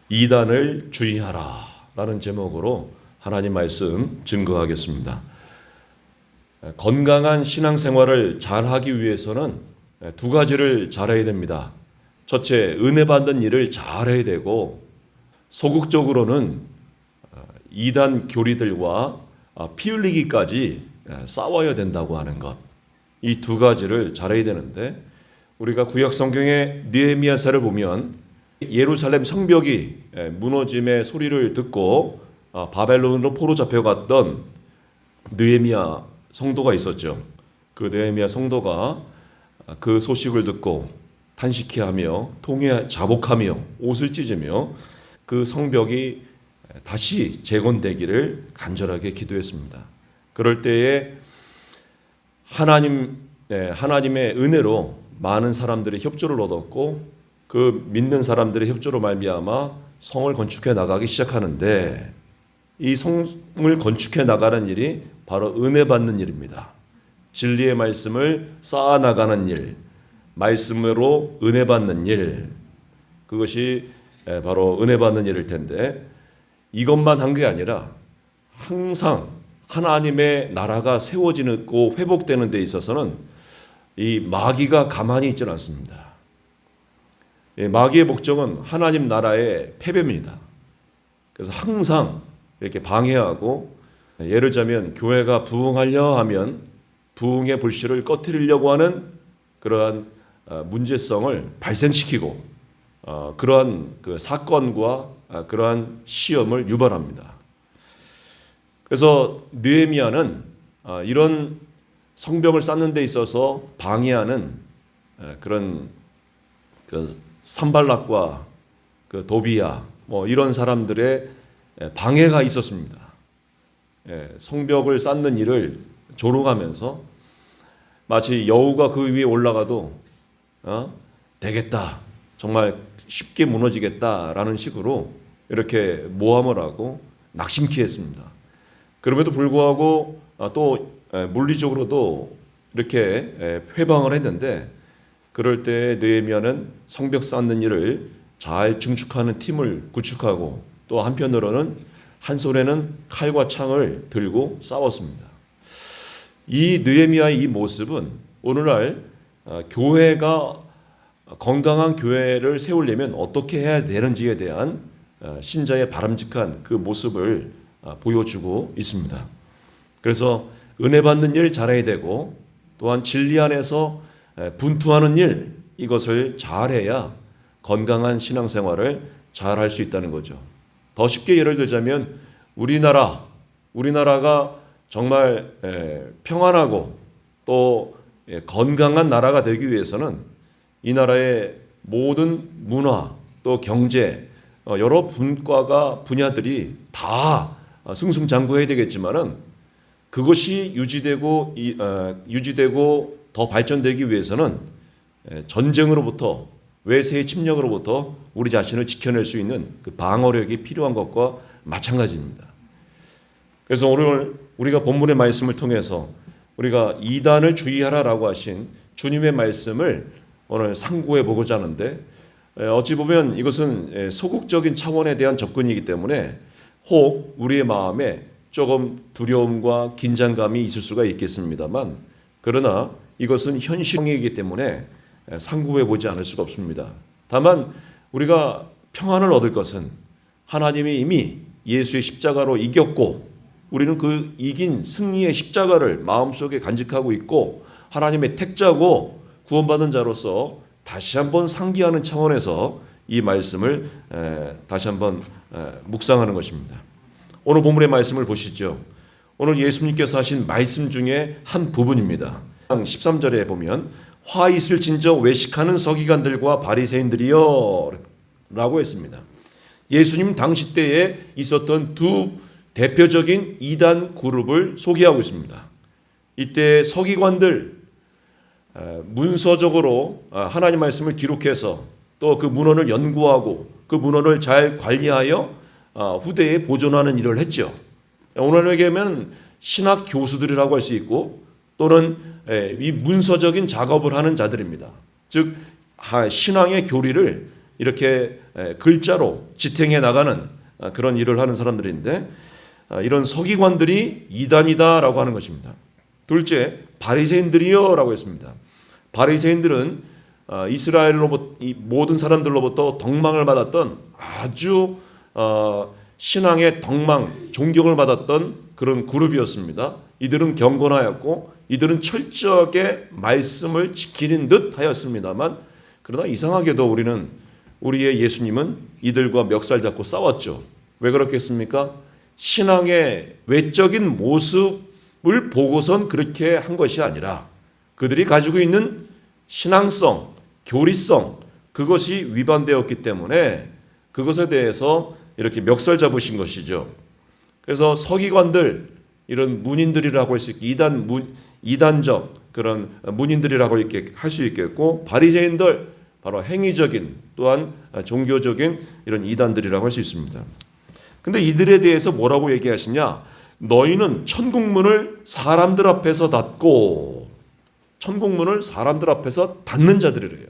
이단을 주의하라 라는 제목으로 하나님 말씀 증거하겠습니다. 건강한 신앙생활을 잘하기 위해서는 두 가지를 잘해야 됩니다. 첫째, 은혜 받는 일을 잘해야 되고, 소극적으로는 이단 교리들과 피 흘리기까지 싸워야 된다고 하는 것, 이 두 가지를 잘해야 되는데, 우리가 구약 성경의 느헤미야서를 보면 예루살렘 성벽이 무너짐의 소리를 듣고 바벨론으로 포로 잡혀갔던 느헤미야 성도가 있었죠. 그 느헤미야 성도가 그 소식을 듣고 탄식해하며 통에 자복하며 옷을 찢으며 그 성벽이 다시 재건되기를 간절하게 기도했습니다. 그럴 때에 하나님의 은혜로 많은 사람들이 협조를 얻었고, 그 믿는 사람들의 협조로 말미암아 성을 건축해 나가기 시작하는데, 이 성을 건축해 나가는 일이 바로 은혜 받는 일입니다. 진리의 말씀을 쌓아 나가는 일, 말씀으로 은혜 받는 일, 그것이 바로 은혜 받는 일일 텐데, 이것만 한 게 아니라 항상 하나님의 나라가 세워지고 회복되는 데 있어서는 이 마귀가 가만히 있지는 않습니다. 마귀의 목적은 하나님 나라의 패배입니다. 그래서 항상 이렇게 방해하고, 예를 들자면 교회가 부흥하려 하면 부흥의 불씨를 꺼트리려고 하는 그러한 문제성을 발생시키고, 그러한 그 사건과 그러한 시험을 유발합니다. 그래서 느헤미야는 이런 성벽을 쌓는 데 있어서 방해하는 그런 그 산발락과 그 도비야 이런 사람들의 방해가 있었습니다. 성벽을 쌓는 일을 조롱하면서 마치 여우가 그 위에 올라가도 되겠다, 정말 쉽게 무너지겠다라는 식으로 이렇게 모함을 하고 낙심케 했습니다. 그럼에도 불구하고 또 물리적으로도 이렇게 회방을 했는데, 그럴 때 느헤미야는 성벽 쌓는 일을 잘 중축하는 팀을 구축하고, 또 한편으로는 한 손에는 칼과 창을 들고 싸웠습니다. 이 느헤미야의 이 모습은 오늘날 교회가 건강한 교회를 세우려면 어떻게 해야 되는지에 대한 신자의 바람직한 그 모습을 보여주고 있습니다. 그래서 은혜 받는 일 잘해야 되고, 또한 진리 안에서 분투하는 일, 이것을 잘해야 건강한 신앙생활을 잘할 수 있다는 거죠. 더 쉽게 예를 들자면 우리나라가 정말 평안하고 또 건강한 나라가 되기 위해서는 이 나라의 모든 문화 또 경제 여러 분야들이 다 승승장구해야 되겠지만은, 그것이 유지되고 더 발전되기 위해서는 전쟁으로부터, 외세의 침략으로부터 우리 자신을 지켜낼 수 있는 그 방어력이 필요한 것과 마찬가지입니다. 그래서 오늘 우리가 본문의 말씀을 통해서 우리가 이단을 주의하라라고 하신 주님의 말씀을 오늘 상고해 보고자 하는데, 어찌 보면 이것은 소극적인 차원에 대한 접근이기 때문에 혹 우리의 마음에 조금 두려움과 긴장감이 있을 수가 있겠습니다만, 그러나 이것은 현실이기 때문에 상고해 보지 않을 수가 없습니다. 다만 우리가 평안을 얻을 것은 하나님이 이미 예수의 십자가로 이겼고, 우리는 그 이긴 승리의 십자가를 마음속에 간직하고 있고, 하나님의 택자고 구원받은 자로서 다시 한번 상기하는 차원에서 이 말씀을 다시 한번 묵상하는 것입니다. 오늘 본문의 말씀을 보시죠. 오늘 예수님께서 하신 말씀 중에 한 부분입니다. 13절에 보면 화 있을 진저 외식하는 서기관들과 바리새인들이여 라고 했습니다. 예수님 당시 때에 있었던 두 대표적인 이단 그룹을 소개하고 있습니다. 이때 서기관들, 문서적으로 하나님 말씀을 기록해서 또 그 문헌을 연구하고 그 문헌을 잘 관리하여 후대에 보존하는 일을 했죠. 오늘날 얘기하면 신학 교수들이라고 할 수 있고, 또는 이 문서적인 작업을 하는 자들입니다. 즉 신앙의 교리를 이렇게 글자로 지탱해 나가는 그런 일을 하는 사람들인데, 이런 서기관들이 이단이다라고 하는 것입니다. 둘째, 바리새인들이요라고 했습니다. 바리새인들은 이스라엘로부터 이 모든 사람들로부터 덕망을 받았던 아주 신앙의 덕망, 존경을 받았던 그런 그룹이었습니다. 이들은 경건하였고 이들은 철저하게 말씀을 지키는 듯 하였습니다만, 그러나 이상하게도 우리의 예수님은 이들과 멱살 잡고 싸웠죠. 왜 그렇겠습니까? 신앙의 외적인 모습을 보고선 그렇게 한 것이 아니라 그들이 가지고 있는 신앙성, 교리성, 그것이 위반되었기 때문에 그것에 대해서 이렇게 멱살 잡으신 것이죠. 그래서 서기관들, 이런 문인들이라고 할 수 있고 이단적 그런 문인들이라고 이렇게 할 수 있겠고, 바리새인들, 바로 행위적인 또한 종교적인 이런 이단들이라고 할 수 있습니다. 근데 이들에 대해서 뭐라고 얘기하시냐? 너희는 천국문을 사람들 앞에서 닫고, 천국문을 사람들 앞에서 닫는 자들이래요.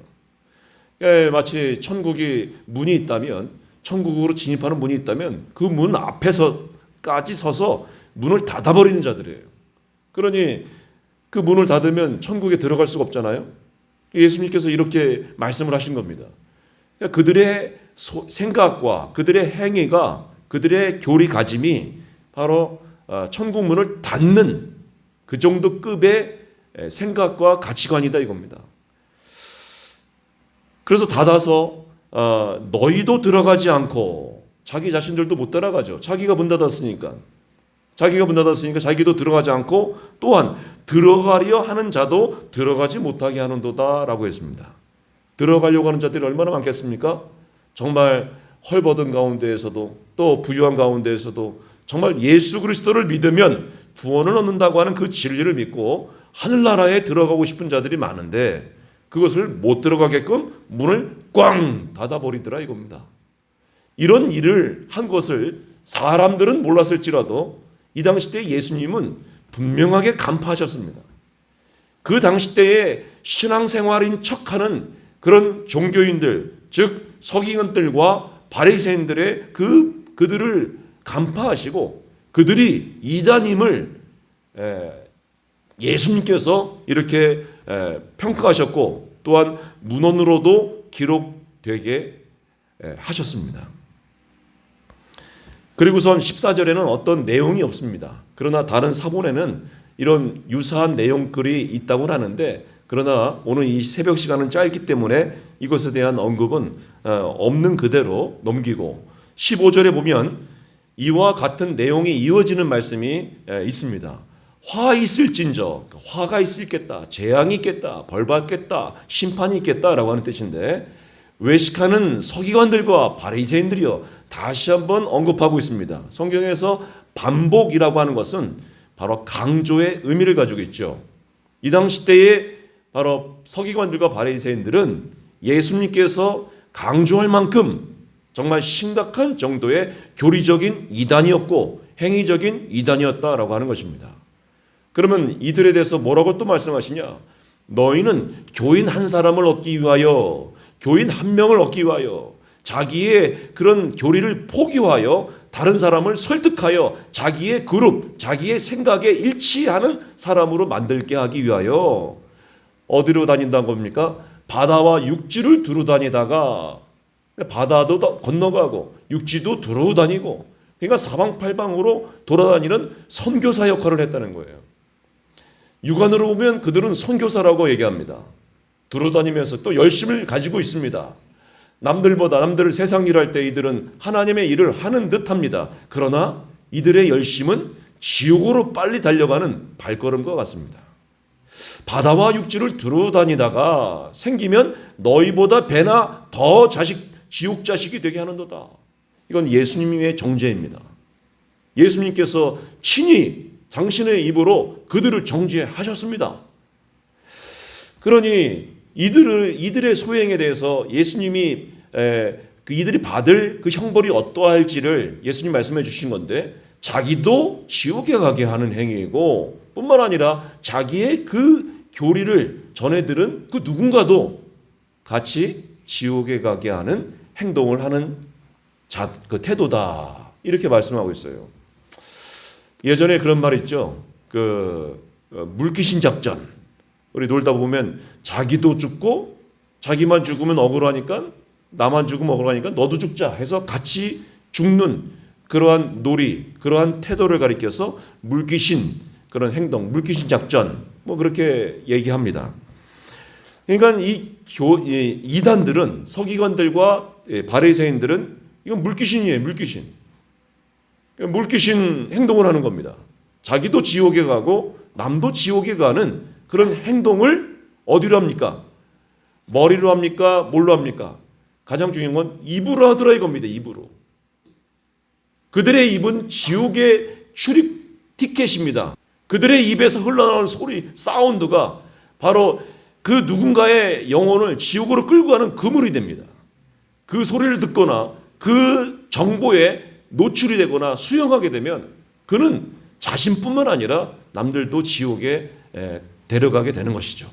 마치 천국이 문이 있다면, 천국으로 진입하는 문이 있다면 그 문 앞에서까지 서서 문을 닫아버리는 자들이에요. 그러니 그 문을 닫으면 천국에 들어갈 수가 없잖아요. 예수님께서 이렇게 말씀을 하신 겁니다. 그들의 생각과 그들의 행위가, 그들의 교리 가짐이 바로 천국 문을 닫는 그 정도 급의 생각과 가치관이다 이겁니다. 그래서 닫아서 너희도 들어가지 않고, 자기 자신들도 못 따라가죠. 자기가 문 닫았으니까 자기도 들어가지 않고, 또한 들어가려 하는 자도 들어가지 못하게 하는도다라고 했습니다. 들어가려고 하는 자들이 얼마나 많겠습니까? 정말 헐벗은 가운데에서도, 또 부유한 가운데에서도 정말 예수 그리스도를 믿으면 구원을 얻는다고 하는 그 진리를 믿고 하늘나라에 들어가고 싶은 자들이 많은데, 그것을 못 들어가게끔 문을 꽝 닫아버리더라 이겁니다. 이런 일을 한 것을 사람들은 몰랐을지라도 이 당시 때 예수님은 분명하게 간파하셨습니다. 그 당시 때의 신앙생활인 척하는 그런 종교인들, 즉 서기관들과 바리새인들의 그들을 간파하시고, 그들이 이단임을 예수님께서 이렇게 평가하셨고, 또한 문헌으로도 기록되게 하셨습니다. 그리고선 14절에는 어떤 내용이 없습니다. 그러나 다른 사본에는 이런 유사한 내용글이 있다고 하는데, 그러나 오늘 이 새벽 시간은 짧기 때문에 이것에 대한 언급은 없는 그대로 넘기고, 15절에 보면 이와 같은 내용이 이어지는 말씀이 있습니다. 화 있을진저, 화가 있겠다, 재앙이 있겠다, 벌 받겠다, 심판이 있겠다라고 하는 뜻인데, 외식하는 서기관들과 바리새인들이요, 다시 한번 언급하고 있습니다. 성경에서 반복이라고 하는 것은 바로 강조의 의미를 가지고 있죠. 이 당시 때에 바로 서기관들과 바리새인들은 예수님께서 강조할 만큼 정말 심각한 정도의 교리적인 이단이었고 행위적인 이단이었다라고 하는 것입니다. 그러면 이들에 대해서 뭐라고 또 말씀하시냐? 너희는 교인 한 사람을 얻기 위하여, 교인 한 명을 얻기 위하여, 자기의 그런 교리를 포기하여 다른 사람을 설득하여 자기의 그룹, 자기의 생각에 일치하는 사람으로 만들게 하기 위하여 어디로 다닌다는 겁니까? 바다와 육지를 두루 다니다가, 바다도 건너가고 육지도 두루 다니고, 그러니까 사방팔방으로 돌아다니는 선교사 역할을 했다는 거예요. 육안으로 보면 그들은 선교사라고 얘기합니다. 두루 다니면서 또 열심을 가지고 있습니다. 남들을 세상 일할 때 이들은 하나님의 일을 하는 듯합니다. 그러나 이들의 열심은 지옥으로 빨리 달려가는 발걸음과 같습니다. 바다와 육지를 두루 다니다가 생기면 너희보다 배나 더 지옥 자식이 되게 하는도다. 이건 예수님의 정죄입니다. 예수님께서 친히 당신의 입으로 그들을 정죄하셨습니다. 그러니 이들의 소행에 대해서 예수님이 이들이 받을 그 형벌이 어떠할지를 예수님 말씀해 주신 건데, 자기도 지옥에 가게 하는 행위이고, 뿐만 아니라 자기의 그 교리를 전해 들은 그 누군가도 같이 지옥에 가게 하는 행동을 하는 그 태도다. 이렇게 말씀하고 있어요. 예전에 그런 말 있죠. 물귀신 작전. 우리 놀다 보면 자기도 죽고 자기만 죽으면 억울하니까 나만 죽으면 억울하니까 너도 죽자 해서 같이 죽는 그러한 놀이, 그러한 태도를 가리켜서 물귀신 그런 행동, 물귀신 작전 뭐 그렇게 얘기합니다. 그러니까 이 이단들은 서기관들과 바리새인들은 이건 물귀신이에요, 물귀신. 물귀신 행동을 하는 겁니다. 자기도 지옥에 가고 남도 지옥에 가는 그런 행동을 어디로 합니까? 머리로 합니까? 뭘로 합니까? 가장 중요한 건 입으로 하더라 이겁니다. 입으로. 그들의 입은 지옥의 출입 티켓입니다. 그들의 입에서 흘러나오는 소리, 사운드가 바로 그 누군가의 영혼을 지옥으로 끌고 가는 그물이 됩니다. 그 소리를 듣거나 그 정보에 노출이 되거나 수용하게 되면 그는 자신뿐만 아니라 남들도 지옥에 데려가게 되는 것이죠.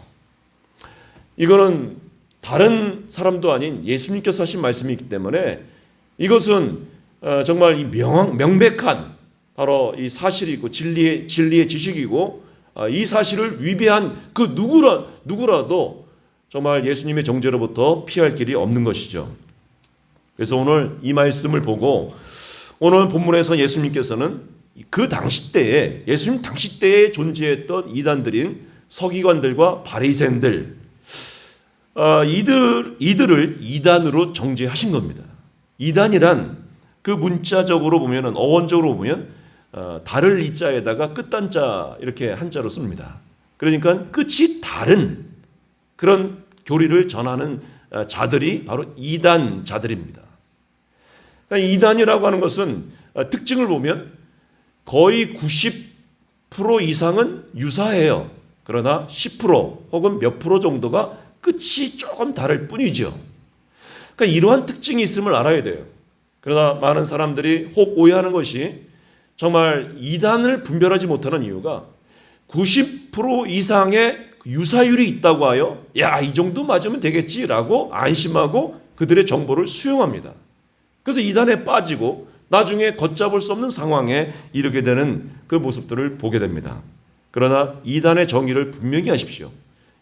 이거는 다른 사람도 아닌 예수님께서 하신 말씀이기 때문에 이것은 정말 명백한 바로 이 사실이고 진리의 지식이고 이 사실을 위배한 그 누구라도 정말 예수님의 정죄로부터 피할 길이 없는 것이죠. 그래서 오늘 이 말씀을 보고 오늘 본문에서 예수님께서는 그 당시 때에 예수님 당시 때에 존재했던 이단들인 서기관들과 바리새인들 이들을 이단으로 정죄하신 겁니다. 이단이란 그 문자적으로 보면은 어원적으로 보면 달을 이자에다가 끝단자 이렇게 한자로 씁니다. 그러니까 끝이 다른 그런 교리를 전하는 자들이 바로 이단자들입니다. 그러니까 이단이라고 하는 것은 특징을 보면 거의 90% 이상은 유사해요. 그러나 10% 혹은 몇 프로 정도가 끝이 조금 다를 뿐이죠. 그러니까 이러한 특징이 있음을 알아야 돼요. 그러나 많은 사람들이 혹 오해하는 것이 정말 이단을 분별하지 못하는 이유가 90% 이상의 유사율이 있다고 하여 야, 이 정도 맞으면 되겠지라고 안심하고 그들의 정보를 수용합니다. 그래서 이단에 빠지고 나중에 걷잡을 수 없는 상황에 이르게 되는 그 모습들을 보게 됩니다. 그러나 이단의 정의를 분명히 하십시오.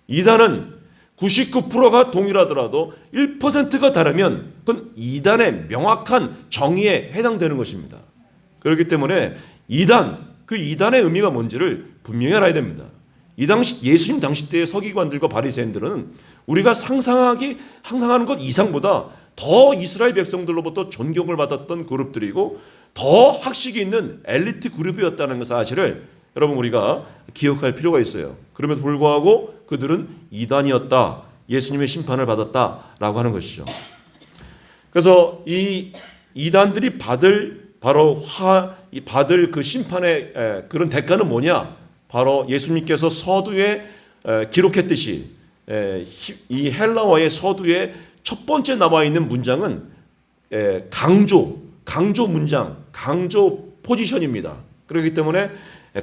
이단은 99%가 동일하더라도 1%가 다르면 그건 이단의 명확한 정의에 해당되는 것입니다. 그렇기 때문에 그 이단의 의미가 뭔지를 분명히 알아야 됩니다. 이 당시 예수님 당시 때의 서기관들과 바리새인들은 우리가 상상하는 것 이상보다 더 이스라엘 백성들로부터 존경을 받았던 그룹들이고 더 학식이 있는 엘리트 그룹이었다는 그 사실을 여러분 우리가 기억할 필요가 있어요. 그럼에도 불구하고 그들은 이단이었다. 예수님의 심판을 받았다라고 하는 것이죠. 그래서 이 이단들이 받을 그 심판의 그런 대가는 뭐냐? 바로 예수님께서 서두에 기록했듯이 이 헬라어의 서두에 첫 번째 나와 있는 문장은 강조 문장, 강조 포지션입니다. 그렇기 때문에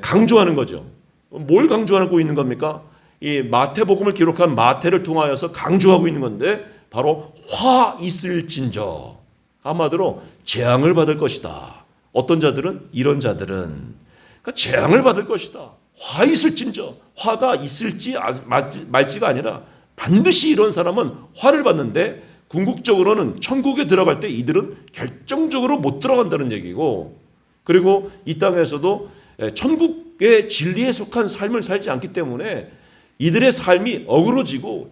강조하는 거죠. 뭘 강조하고 있는 겁니까? 이 마태복음을 기록한 마태를 통하여서 강조하고 있는 건데 바로 화 있을진저, 한마디로 재앙을 받을 것이다. 어떤 자들은 이런 자들은 그러니까 재앙을 받을 것이다. 화 있을진저, 화가 있을지 말지가 아니라 반드시 이런 사람은 화를 받는데 궁극적으로는 천국에 들어갈 때 이들은 결정적으로 못 들어간다는 얘기고, 그리고 이 땅에서도 천국의 진리에 속한 삶을 살지 않기 때문에 이들의 삶이 어그러지고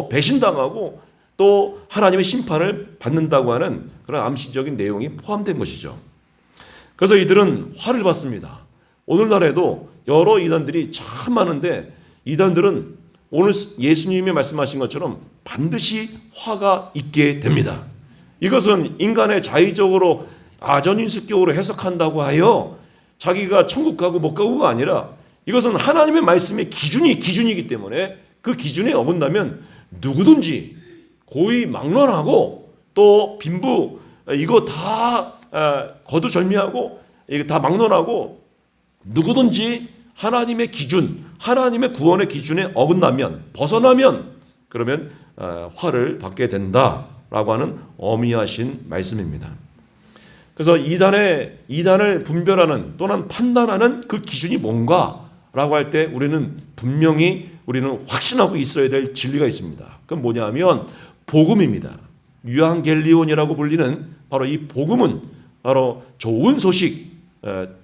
배신당하고 또 하나님의 심판을 받는다고 하는 그런 암시적인 내용이 포함된 것이죠. 그래서 이들은 화를 받습니다. 오늘날에도 여러 이단들이 참 많은데 이단들은 오늘 예수님이 말씀하신 것처럼 반드시 화가 있게 됩니다. 이것은 인간의 자의적으로 아전인수격으로 해석한다고 하여 자기가 천국 가고 못 가고가 아니라 이것은 하나님의 말씀의 기준이기 때문에 그 기준에 어긋나면 누구든지 고의 막론하고 또 빈부 이거 다 거두절미하고 이거 다 막론하고 누구든지 하나님의 기준, 하나님의 구원의 기준에 어긋나면 벗어나면 그러면 화를 받게 된다. 라고 하는 어미하신 말씀입니다. 그래서 이단을 분별하는 또는 판단하는 그 기준이 뭔가라고 할 때 우리는 확신하고 있어야 될 진리가 있습니다. 그건 뭐냐면 복음입니다. 유앙겔리온이라고 불리는 바로 이 복음은 바로 좋은 소식,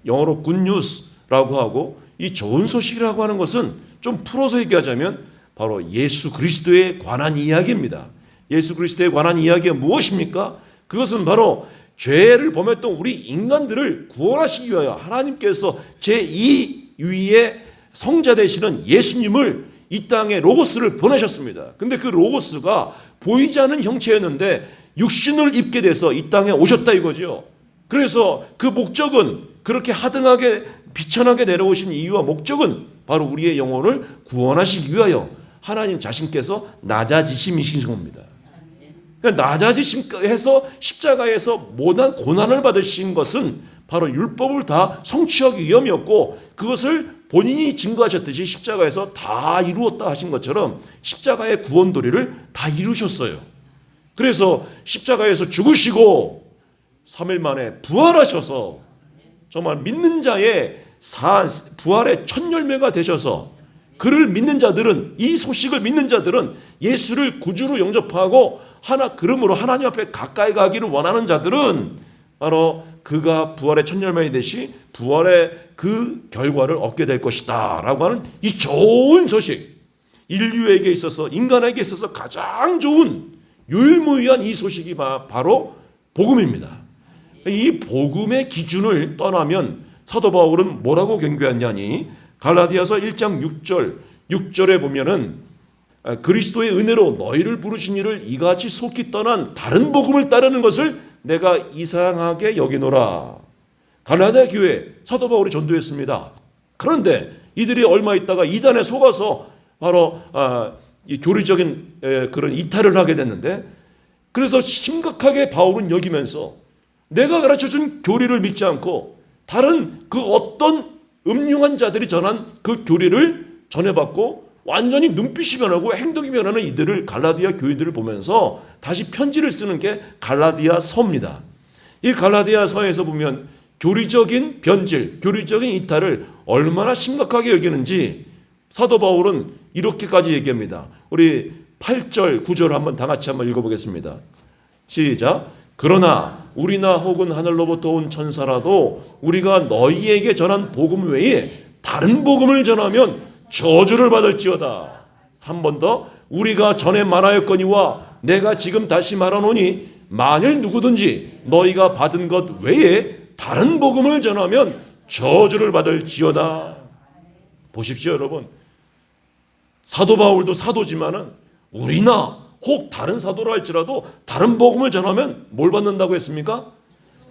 영어로 굿뉴스라고 하고, 이 좋은 소식이라고 하는 것은 좀 풀어서 얘기하자면 바로 예수 그리스도에 관한 이야기입니다. 예수 그리스도에 관한 이야기가 무엇입니까? 그것은 바로 죄를 범했던 우리 인간들을 구원하시기 위하여 하나님께서 제2위의 성자 되시는 예수님을 이 땅에 로고스를 보내셨습니다. 근데 그 로고스가 보이지 않는 형체였는데 육신을 입게 돼서 이 땅에 오셨다 이거죠. 그래서 그 목적은, 그렇게 하등하게 비천하게 내려오신 이유와 목적은 바로 우리의 영혼을 구원하시기 위하여 하나님 자신께서 낮아지심이신 겁니다. 낮아지심해서 십자가에서 모든 고난을 받으신 것은 바로 율법을 다 성취하기 위함이었고, 그것을 본인이 증거하셨듯이 십자가에서 다 이루었다 하신 것처럼 십자가의 구원 도리를 다 이루셨어요. 그래서 십자가에서 죽으시고 3일 만에 부활하셔서 정말 믿는 자의 부활의 첫 열매가 되셔서, 그를 믿는 자들은, 이 소식을 믿는 자들은, 예수를 구주로 영접하고 그러므로 하나님 앞에 가까이 가기를 원하는 자들은 바로 그가 부활의 첫 열매이 되시 부활의 그 결과를 얻게 될 것이다 라고 하는 이 좋은 소식, 인류에게 있어서, 인간에게 있어서 가장 좋은 유일무이한 이 소식이 바로 복음입니다. 이 복음의 기준을 떠나면 사도 바울은 뭐라고 경고했냐니, 갈라디아서 1장 6절에 보면은 그리스도의 은혜로 너희를 부르신 이를 이같이 속히 떠난 다른 복음을 따르는 것을 내가 이상하게 여기노라. 갈라디아 교회 사도 바울이 전도했습니다. 그런데 이들이 얼마 있다가 이단에 속아서 바로 교리적인 그런 이탈을 하게 됐는데, 그래서 심각하게 바울은 여기면서 내가 가르쳐준 교리를 믿지 않고 다른 그 어떤 음흉한 자들이 전한 그 교리를 전해받고 완전히 눈빛이 변하고 행동이 변하는 이들을, 갈라디아 교인들을 보면서 다시 편지를 쓰는 게 갈라디아서입니다. 이 갈라디아서에서 보면 교리적인 변질, 교리적인 이탈을 얼마나 심각하게 여기는지 사도 바울은 이렇게까지 얘기합니다. 우리 8절, 9절 한번 다 같이 한번 읽어보겠습니다. 시작. 그러나 우리나 혹은 하늘로부터 온 천사라도 우리가 너희에게 전한 복음 외에 다른 복음을 전하면 저주를 받을지어다. 한 번 더. 우리가 전에 말하였거니와 내가 지금 다시 말하노니 만일 누구든지 너희가 받은 것 외에 다른 복음을 전하면 저주를 받을지어다. 보십시오 여러분, 사도 바울도 사도지만은 우리나 혹 다른 사도라 할지라도 다른 복음을 전하면 뭘 받는다고 했습니까?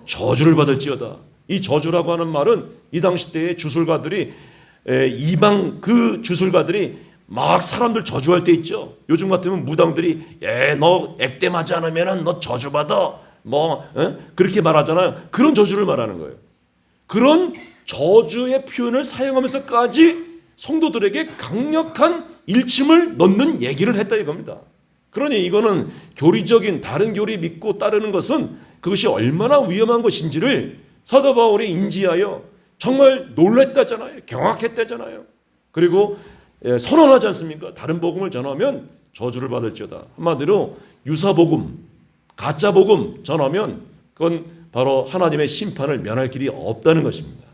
저주를 받을지어다. 이 저주라고 하는 말은 이 당시 때의 주술가들이, 이방 그 주술가들이 막 사람들 저주할 때 있죠. 요즘 같으면 무당들이 너 액대 맞지 않으면 너 저주받아 그렇게 말하잖아요. 그런 저주를 말하는 거예요. 그런 저주의 표현을 사용하면서까지 성도들에게 강력한 일침을 넣는 얘기를 했다 이겁니다. 그러니 이거는 교리적인 다른 교리 믿고 따르는 것은 그것이 얼마나 위험한 것인지를 사도 바울이 인지하여 정말 놀랬다잖아요. 경악했다잖아요. 그리고 선언하지 않습니까? 다른 복음을 전하면 저주를 받을지어다. 한마디로 유사복음, 가짜복음 전하면 그건 바로 하나님의 심판을 면할 길이 없다는 것입니다.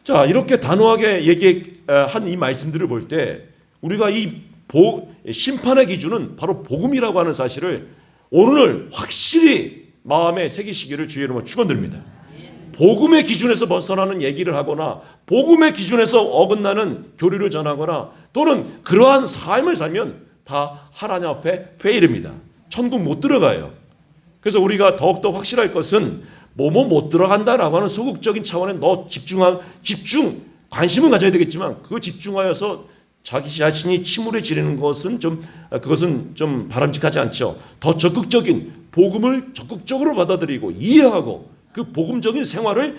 자, 이렇게 단호하게 얘기한 이 말씀들을 볼 때 우리가 이 심판의 기준은 바로 복음이라고 하는 사실을 오늘 확실히 마음에 새기시기를 주의 이름으로 축원드립니다. 복음의 기준에서 벗어나는 얘기를 하거나 복음의 기준에서 어긋나는 교리를 전하거나 또는 그러한 삶을 살면 다 하나님 앞에 페일입니다. 천국 못 들어가요. 그래서 우리가 더욱더 확실할 것은 못 들어간다라고 하는 소극적인 차원에 관심은 가져야 되겠지만 그 집중하여서 자기 자신이 침울해 지르는 것은 그것은 좀 바람직하지 않죠. 더 적극적인 복음을 적극적으로 받아들이고 이해하고 그 복음적인 생활을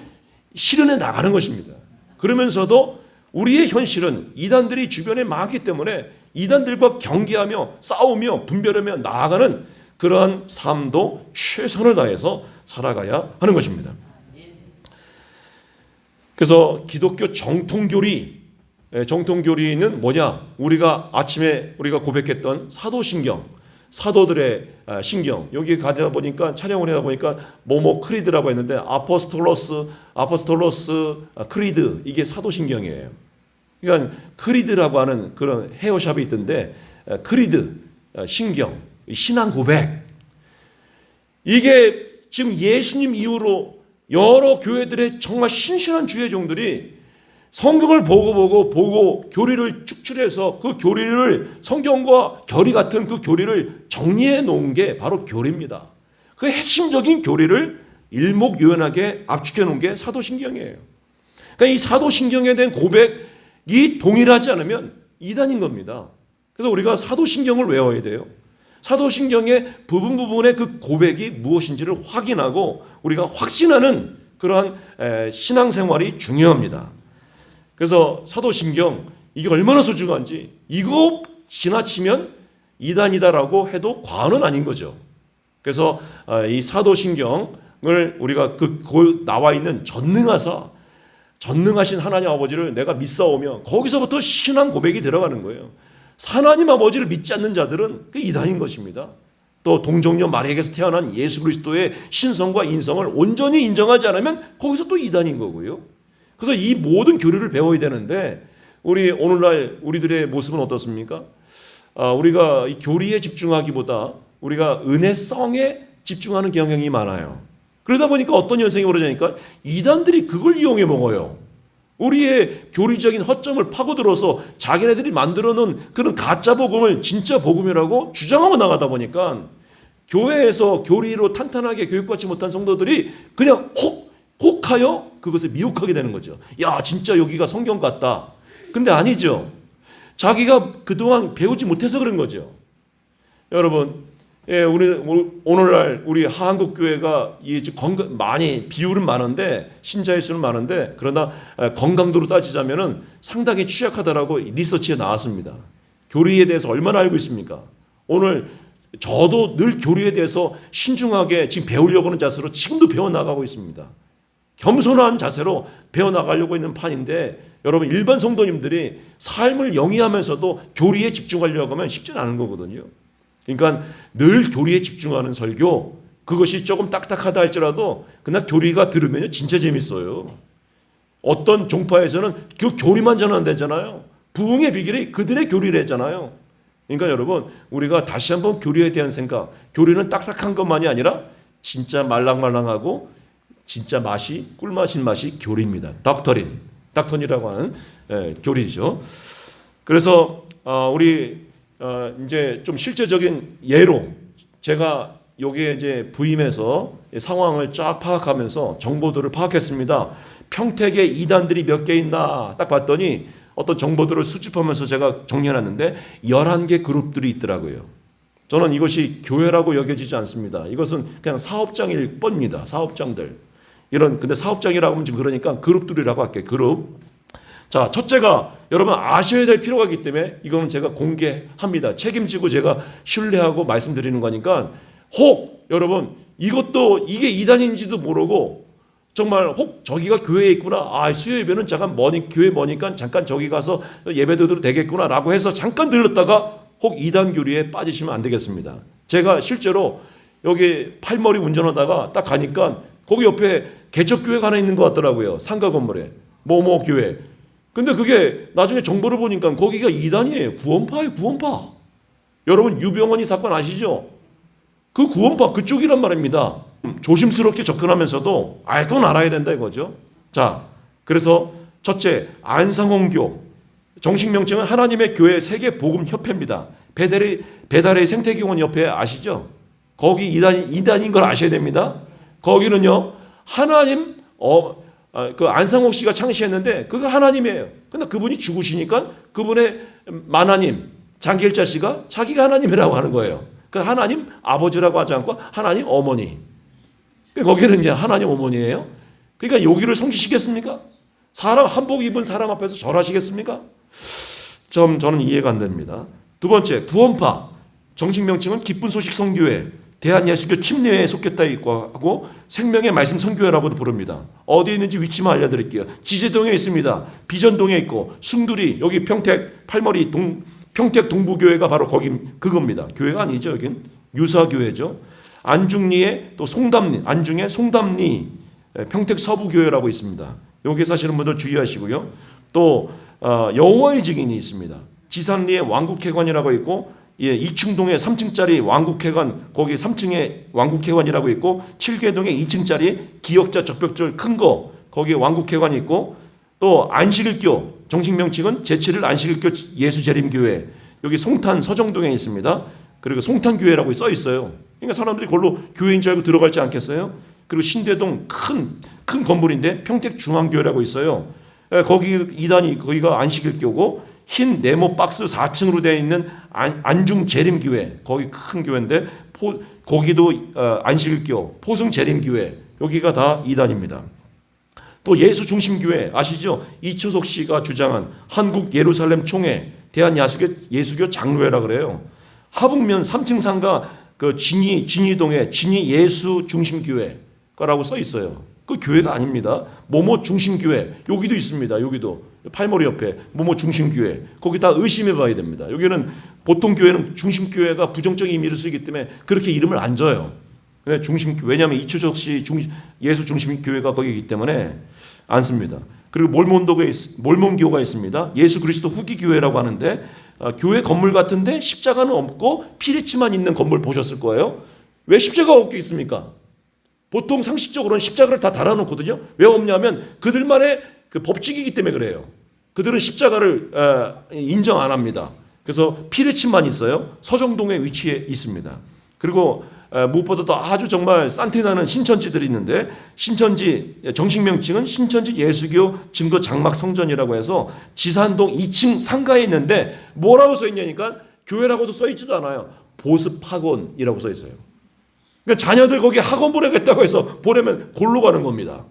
실현해 나가는 것입니다. 그러면서도 우리의 현실은 이단들이 주변에 많기 때문에 이단들과 경계하며 싸우며 분별하며 나아가는 그러한 삶도 최선을 다해서 살아가야 하는 것입니다. 그래서 기독교 정통교리는 뭐냐? 우리가 아침에 우리가 고백했던 사도신경, 사도들의 신경, 여기 가다 보니까 촬영을 하다 보니까 뭐뭐 크리드라고 했는데 아포스톨로스 크리드, 이게 사도신경이에요. 그러니까 크리드라고 하는 그런 헤어샵이 있던데, 크리드 신경, 신앙 고백, 이게 지금 예수님 이후로 여러 교회들의 정말 신실한 주의종들이 성경을 보고 교리를 축출해서 그 교리를 성경과 결이 같은 그 교리를 정리해 놓은 게 바로 교리입니다. 그 핵심적인 교리를 일목요연하게 압축해 놓은 게 사도신경이에요. 그러니까 이 사도신경에 대한 고백이 동일하지 않으면 이단인 겁니다. 그래서 우리가 사도신경을 외워야 돼요. 사도신경의 부분의 그 고백이 무엇인지를 확인하고 우리가 확신하는 그러한 신앙생활이 중요합니다. 그래서 사도신경, 이게 얼마나 소중한지, 이거 지나치면 이단이다라고 해도 과언은 아닌 거죠. 그래서 이 사도신경을 우리가 나와 있는 전능하신 하나님 아버지를 내가 믿사오며, 거기서부터 신앙 고백이 들어가는 거예요. 하나님 아버지를 믿지 않는 자들은 그 이단인 것입니다. 또 동정녀 마리아에게서 태어난 예수 그리스도의 신성과 인성을 온전히 인정하지 않으면 거기서 또 이단인 거고요. 그래서 이 모든 교리를 배워야 되는데, 우리 오늘날 우리들의 모습은 어떻습니까? 우리가 이 교리에 집중하기보다 우리가 은혜성에 집중하는 경향이 많아요. 그러다 보니까 어떤 현상이 벌어지니까 이단들이 그걸 이용해 먹어요. 우리의 교리적인 허점을 파고들어서 자기네들이 만들어 놓은 그런 가짜 복음을 진짜 복음이라고 주장하고 나가다 보니까 교회에서 교리로 탄탄하게 교육받지 못한 성도들이 그냥 혹하여 그것을 미혹하게 되는 거죠. 야, 진짜 여기가 성경 같다. 근데 아니죠. 자기가 그동안 배우지 못해서 그런 거죠. 여러분, 오늘날 우리 한국교회가 많이 비율은 많은데, 신자의 수는 많은데, 그러나 건강도로 따지자면은 상당히 취약하다라고 리서치에 나왔습니다. 교리에 대해서 얼마나 알고 있습니까? 오늘 저도 늘 교리에 대해서 신중하게 지금 배우려고 하는 자세로 지금도 배워나가고 있습니다. 겸손한 자세로 배워나가려고 있는 판인데, 여러분, 일반 성도님들이 삶을 영위하면서도 교리에 집중하려고 하면 쉽지는 않은 거거든요. 그러니까 늘 교리에 집중하는 설교, 그것이 조금 딱딱하다 할지라도 그날 교리가 들으면 진짜 재밌어요. 어떤 종파에서는 그 교리만 전환되잖아요. 부흥의 비결이 그들의 교리를 했잖아요. 그러니까 여러분, 우리가 다시 한번 교리에 대한 생각, 교리는 딱딱한 것만이 아니라 진짜 말랑말랑하고 진짜 맛이, 꿀맛인 맛이 교리입니다. 닥터린이라고 하는 교리죠. 그래서 우리 이제 좀 실제적인 예로, 제가 여기에 이제 부임해서 상황을 쫙 파악하면서 정보들을 파악했습니다. 평택에 이단들이 몇 개 있나 딱 봤더니 어떤 정보들을 수집하면서 제가 정리해놨는데 11개 그룹들이 있더라고요. 저는 이것이 교회라고 여겨지지 않습니다. 이것은 그냥 사업장일 뻔입니다. 사업장들. 근데 사업장이라고 하면 지금 그러니까 그룹들이라고 할게요. 그룹. 자, 첫째가 여러분 아셔야 될 필요가 있기 때문에 이거는 제가 공개합니다. 책임지고 제가 신뢰하고 말씀드리는 거니까, 혹 여러분 이게 이단인지도 모르고 정말 혹 저기가 교회에 있구나, 수요 예배는 잠깐 교회 머니까 잠깐 저기 가서 예배 드려도 되겠구나라고 해서 잠깐 들렀다가 혹 이단 교리에 빠지시면 안 되겠습니다. 제가 실제로 여기 팔머리 운전하다가 딱 가니까 거기 옆에 개척교회가 하나 있는 것 같더라고요. 상가 건물에 뭐뭐 교회. 근데 그게 나중에 정보를 보니까 거기가 이단이에요. 구원파예요, 구원파. 여러분 유병헌이 사건 아시죠? 그 구원파 그쪽이란 말입니다. 조심스럽게 접근하면서도 그건 알아야 된다 이거죠. 자, 그래서 첫째, 안상홍교. 정식 명칭은 하나님의 교회 세계복음협회입니다. 배달의 생태기원협회 아시죠? 거기 이단인 걸 아셔야 됩니다. 거기는요, 하나님, 그 안상옥 씨가 창시했는데 그거 하나님이에요. 근데 그분이 죽으시니까 그분의 만하님 장길자 씨가 자기가 하나님이라고 하는 거예요. 그 하나님 아버지라고 하지 않고 하나님 어머니. 거기는 이제 하나님 어머니예요. 그러니까 여기를 섬기시겠습니까? 사람 한복 입은 사람 앞에서 절하시겠습니까? 저는 이해가 안 됩니다. 두 번째, 구원파. 정식 명칭은 기쁜 소식 선교회. 대한예수교 침례에 속했다 하고 생명의 말씀 선교회라고도 부릅니다. 어디에 있는지 위치만 알려드릴게요. 지제동에 있습니다. 비전동에 있고 숭두리 여기 평택 팔머리 평택 동부교회가 바로 거기 그겁니다. 교회가 아니죠. 여긴 유사교회죠. 안중리에 또 송담리 안중에 송담리 평택 서부교회라고 있습니다. 여기 사시는 분들 주의하시고요. 또 여호와의 증인이 있습니다. 지산리에 왕국회관이라고 있고 2층동에 3층짜리 왕국회관 거기 3층에 왕국회관이라고 있고 7개동에 2층짜리 기역자 적벽절 큰 거 거기에 왕국회관이 있고 또 안식일교 정식 명칭은 제7일 안식일교 예수재림교회 여기 송탄 서정동에 있습니다. 그리고 송탄교회라고 써 있어요. 그러니까 사람들이 그걸로 교회인 줄 알고 들어갈지 않겠어요? 그리고 신대동 큰 건물인데 평택중앙교회라고 있어요. 거기 2단이 거기가 안식일교고 흰 네모 박스 4층으로 되어 있는 안중재림교회 거기 큰 교회인데 거기도 안식일교 포승재림교회 여기가 다 2단입니다. 또 예수중심교회 아시죠? 이초석 씨가 주장한 한국 예루살렘 총회 대한예수교 장로회라 그래요. 하북면 3층 상가 그 진이동에 진이 예수중심교회라고 써 있어요. 그 교회가 아닙니다. 모모 중심교회 여기도 있습니다. 여기도 팔머리 옆에 모모 중심교회 거기 다 의심해 봐야 됩니다. 여기는 보통 교회는 중심교회가 부정적인 의미를 쓰기 때문에 그렇게 이름을 안 줘요. 왜냐하면 이초석 씨 예수 중심교회가 거기이기 때문에 안 씁니다. 그리고 몰몬교가 있습니다. 예수 그리스도 후기 교회라고 하는데 교회 건물 같은데 십자가는 없고 피리치만 있는 건물 보셨을 거예요. 왜 십자가가 없겠습니까? 보통 상식적으로는 십자가를 다 달아놓거든요. 왜 없냐면 그들만의 그 법칙이기 때문에 그래요. 그들은 십자가를 인정 안 합니다. 그래서 피레침만 있어요. 서정동에 위치해 있습니다. 그리고 무엇보다도 아주 정말 산티나는 신천지들이 있는데 신천지 정식 명칭은 신천지 예수교 증거 장막 성전이라고 해서 지산동 2층 상가에 있는데 뭐라고 써 있냐니까 교회라고도 써 있지도 않아요. 보습학원이라고 써 있어요. 그러니까 자녀들 거기 학원 보내겠다고 해서 보내면 골로 가는 겁니다.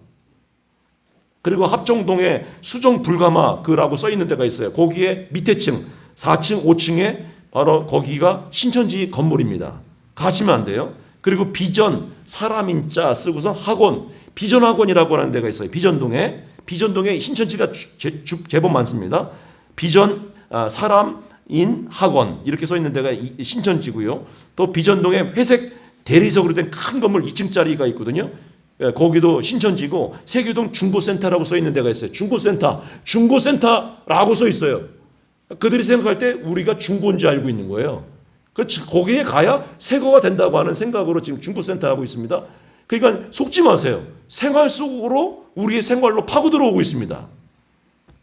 그리고 합정동에 수정 불가마그라고 써 있는 데가 있어요. 거기에 밑에 층 4층 5층에 바로 거기가 신천지 건물입니다. 가시면 안 돼요. 그리고 비전 사람인자 쓰고서 학원 비전학원이라고 하는 데가 있어요. 비전동에 신천지가 제법 많습니다. 비전 사람인 학원 이렇게 써 있는 데가 신천지고요. 또 비전동에 회색 대리석으로 된 큰 건물 2층짜리가 있거든요. 거기도 신천지고 세교동 중고센터라고 써 있는 데가 있어요. 중고센터라고 써 있어요. 그들이 생각할 때 우리가 중고인 줄 알고 있는 거예요. 거기에 가야 새거가 된다고 하는 생각으로 지금 중고센터 하고 있습니다. 그러니까 속지 마세요. 생활 속으로 우리의 생활로 파고 들어오고 있습니다.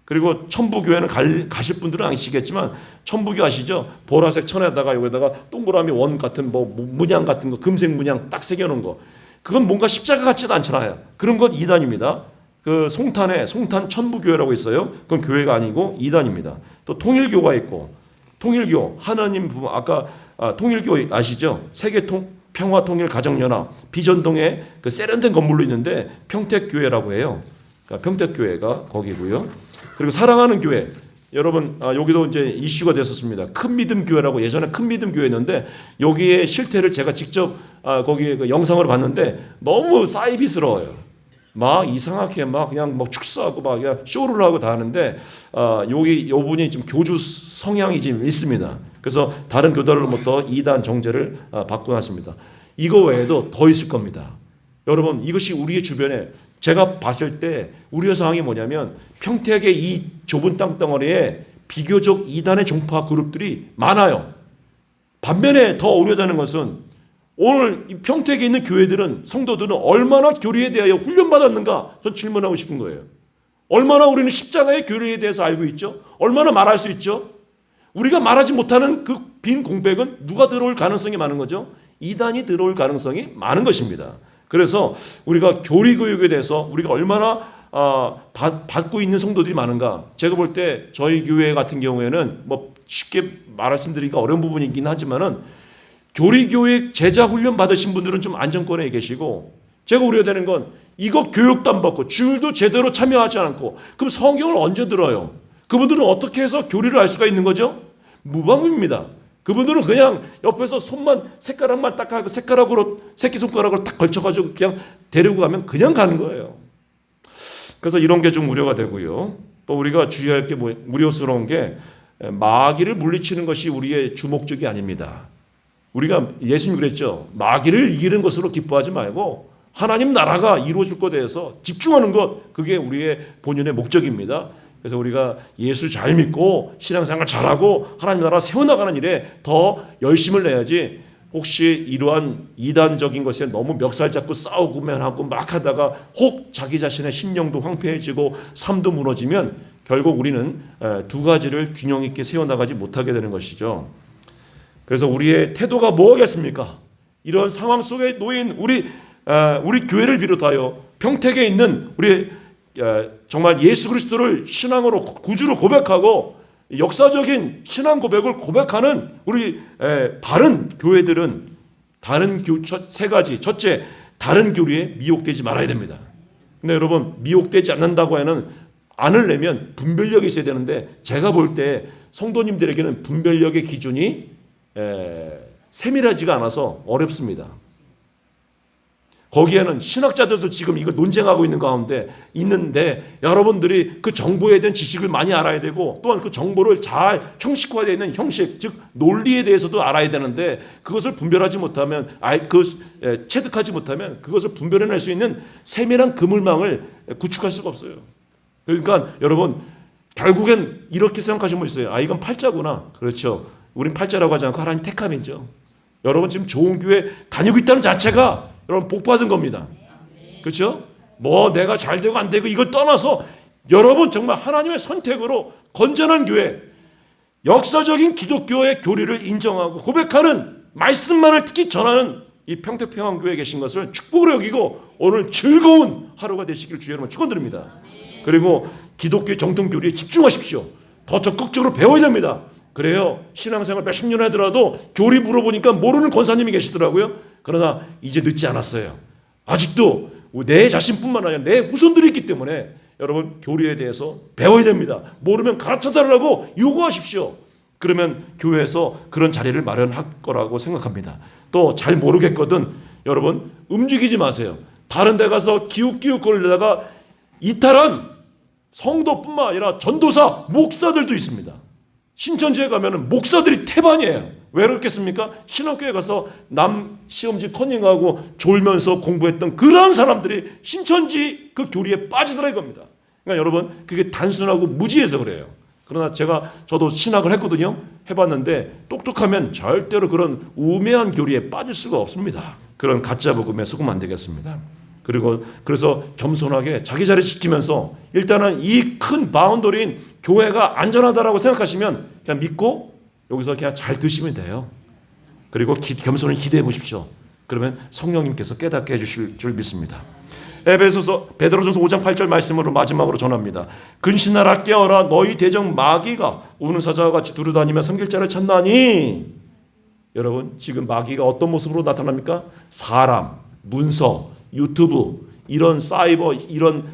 그리고 천부교회는 가실 분들은 아시겠지만 천부교 아시죠? 보라색 천에다가 여기다가 동그라미 원 같은 뭐 문양 같은 거 금색 문양 딱 새겨놓은 거 그건 뭔가 십자가 같지도 않잖아요. 그런 건 2단입니다. 그 송탄 천부교회라고 있어요. 그건 교회가 아니고 2단입니다. 또 통일교가 있고 통일교 하나님 부모 아까 통일교 아시죠? 세계통 평화통일가정연합 비전동에 그 세련된 건물로 있는데 평택교회라고 해요. 그러니까 평택교회가 거기고요. 그리고 사랑하는 교회 여러분 여기도 이제 이슈가 됐었습니다. 큰 믿음 교회라고 예전에 큰 믿음 교회였는데 여기에 실태를 제가 직접 거기에 그 영상으로 봤는데 너무 사이비스러워요. 막 이상하게 막 그냥 막 축사하고 막 그냥 쇼를 하고 다 하는데 요분이 지금 교주 성향이 지금 있습니다. 그래서 다른 교단으로부터 2단 정죄를 받고 났습니다. 이거 외에도 더 있을 겁니다. 여러분 이것이 우리의 주변에 제가 봤을 때 우려의 상황이 뭐냐면 평택의 이 좁은 땅덩어리에 비교적 2단의 종파 그룹들이 많아요. 반면에 더 우려되는 것은 오늘 이 평택에 있는 교회들은 성도들은 얼마나 교리에 대하여 훈련받았는가 전 질문하고 싶은 거예요. 얼마나 우리는 십자가의 교리에 대해서 알고 있죠? 얼마나 말할 수 있죠? 우리가 말하지 못하는 그 빈 공백은 누가 들어올 가능성이 많은 거죠? 2단이 들어올 가능성이 많은 것입니다. 그래서 우리가 교리교육에 대해서 우리가 얼마나 받고 있는 성도들이 많은가. 제가 볼 때 저희 교회 같은 경우에는 뭐 쉽게 말씀드리기가 어려운 부분이긴 하지만은 교리교육 제자 훈련 받으신 분들은 좀 안정권에 계시고 제가 우려되는 건 이거 교육도 안 받고 주일도 제대로 참여하지 않고 그럼 성경을 언제 들어요? 그분들은 어떻게 해서 교리를 알 수가 있는 거죠? 무방법입니다. 그분들은 그냥 옆에서 손만 색가락만 딱 하고 색가락으로 새끼손가락으로 딱 걸쳐가지고 그냥 데리고 가면 그냥 가는 거예요. 그래서 이런 게 좀 우려가 되고요. 또 우리가 주의할 게 우려스러운 게 마귀를 물리치는 것이 우리의 주목적이 아닙니다. 우리가 예수님 그랬죠. 마귀를 이기는 것으로 기뻐하지 말고 하나님 나라가 이루어질 것에 대해서 집중하는 것, 그게 우리의 본연의 목적입니다. 그래서 우리가 예수 잘 믿고 신앙생활 잘하고 하나님 나라 세워나가는 일에 더 열심을 내야지, 혹시 이러한 이단적인 것에 너무 멱살 잡고 싸우고만 하고 막 하다가 혹 자기 자신의 심령도 황폐해지고 삶도 무너지면 결국 우리는 두 가지를 균형 있게 세워나가지 못하게 되는 것이죠. 그래서 우리의 태도가 뭐겠습니까? 이런 상황 속에 놓인 우리 교회를 비롯하여 평택에 있는 우리 정말 예수 그리스도를 신앙으로 구주로 고백하고 역사적인 신앙 고백을 고백하는 우리 바른 교회들은 세 가지. 첫째, 다른 교리에 미혹되지 말아야 됩니다. 근데 여러분, 미혹되지 않는다고 하는 않으려면 분별력이 있어야 되는데, 제가 볼 때 성도님들에게는 분별력의 기준이 세밀하지가 않아서 어렵습니다. 거기에는 신학자들도 지금 이걸 논쟁하고 있는 가운데 있는데, 여러분들이 그 정보에 대한 지식을 많이 알아야 되고, 또한 그 정보를 잘 형식화되어 있는 형식, 즉 논리에 대해서도 알아야 되는데, 그것을 분별하지 못하면, 체득하지 못하면 그것을 분별해낼 수 있는 세밀한 그물망을 구축할 수가 없어요. 그러니까 여러분, 결국엔 이렇게 생각하시는 분 있어요. 이건 팔자구나. 그렇죠. 우린 팔자라고 하지 않고 하나님 택함이죠. 여러분 지금 좋은 교회 다니고 있다는 자체가 여러분 복 받은 겁니다. 그렇죠? 뭐 내가 잘 되고 안 되고 이걸 떠나서 여러분 정말 하나님의 선택으로 건전한 교회, 역사적인 기독교의 교리를 인정하고 고백하는 말씀만을 특히 전하는 이 평택평안교회에 계신 것을 축복으로 여기고 오늘 즐거운 하루가 되시길 주의 이름으로 축원드립니다. 그리고 기독교의 정통 교리에 집중하십시오. 더 적극적으로 배워야 됩니다. 그래요. 신앙생활 몇십 년 하더라도 교리 물어보니까 모르는 권사님이 계시더라고요. 그러나 이제 늦지 않았어요. 아직도 내 자신뿐만 아니라 내 후손들이 있기 때문에 여러분 교리에 대해서 배워야 됩니다. 모르면 가르쳐달라고 요구하십시오. 그러면 교회에서 그런 자리를 마련할 거라고 생각합니다. 또 잘 모르겠거든 여러분 움직이지 마세요. 다른 데 가서 기웃기웃 거리다가 이탈한 성도뿐만 아니라 전도사, 목사들도 있습니다. 신천지에 가면은 목사들이 태반이에요. 왜 그렇겠습니까? 신학교에 가서 남 시험지 컨닝하고 졸면서 공부했던 그런 사람들이 신천지 그 교리에 빠지더라 이겁니다. 그러니까 여러분 그게 단순하고 무지해서 그래요. 그러나 저도 신학을 했거든요. 해봤는데 똑똑하면 절대로 그런 우매한 교리에 빠질 수가 없습니다. 그런 가짜 복음에 속으면 안 되겠습니다. 그래서 겸손하게 자기 자리 지키면서 일단은 이 큰 바운더리인 교회가 안전하다라고 생각하시면 그냥 믿고 여기서 그냥 잘 드시면 돼요. 그리고 겸손히 기대해 보십시오. 그러면 성령님께서 깨닫게 해주실 줄 믿습니다. 베드로전서 5장 8절 말씀으로 마지막으로 전합니다. 근신하라 깨어라 너희 대적 마귀가 우는 사자와 같이 두루다니며 섬길 자를 찾나니. 여러분 지금 마귀가 어떤 모습으로 나타납니까? 사람, 문서, 유튜브 이런 사이버 이런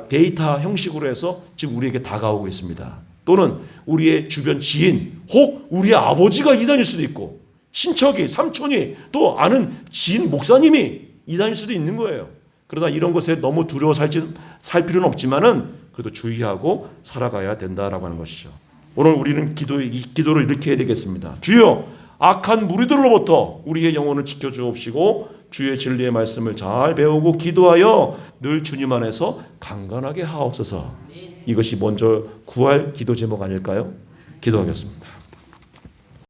데이터 형식으로 해서 지금 우리에게 다가오고 있습니다. 또는 우리의 주변 지인 혹 우리의 아버지가 이단일 수도 있고 친척이 삼촌이 또 아는 지인 목사님이 이단일 수도 있는 거예요. 그러다 이런 것에 너무 두려워 살 필요는 없지만은 그래도 주의하고 살아가야 된다라고 하는 것이죠. 오늘 우리는 이 기도를 이렇게 해야 되겠습니다. 주여 악한 무리들로부터 우리의 영혼을 지켜주옵시고 주의 진리의 말씀을 잘 배우고 기도하여 늘 주님 안에서 강건하게 하옵소서. 이것이 먼저 구할 기도 제목 아닐까요? 기도하겠습니다.